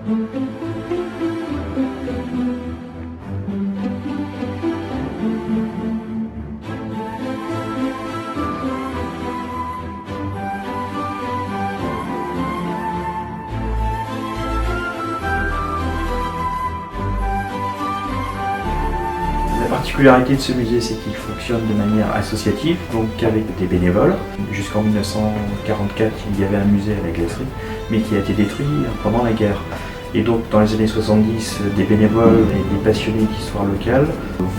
La particularité de ce musée, c'est qu'il fonctionne de manière associative, donc avec des bénévoles. Jusqu'en 1944, il y avait un musée à la glacerie, mais qui a été détruit pendant la guerre. Et donc, dans les années 70, des bénévoles et des passionnés d'histoire locale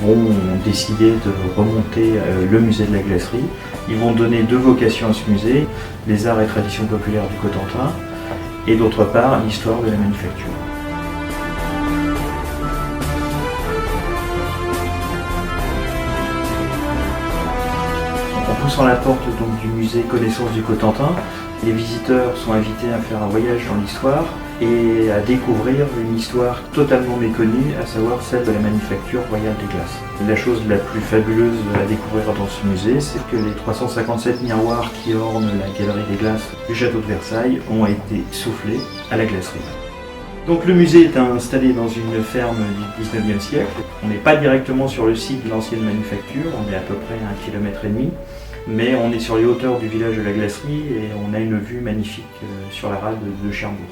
vont décider de remonter le musée de la glacerie. Ils vont donner deux vocations à ce musée, les arts et traditions populaires du Cotentin, et d'autre part, l'histoire de la manufacture. En poussant la porte donc, du musée Connaissance du Cotentin, les visiteurs sont invités à faire un voyage dans l'histoire et à découvrir une histoire totalement méconnue, à savoir celle de la manufacture royale des glaces. La chose la plus fabuleuse à découvrir dans ce musée, c'est que les 357 miroirs qui ornent la galerie des glaces du château de Versailles ont été soufflés à la glacerie. Donc le musée est installé dans une ferme du 19e siècle. On n'est pas directement sur le site de l'ancienne manufacture, on est à peu près à 1,5 km, mais on est sur les hauteurs du village de la glacerie et on a une vue magnifique sur la rade de Cherbourg.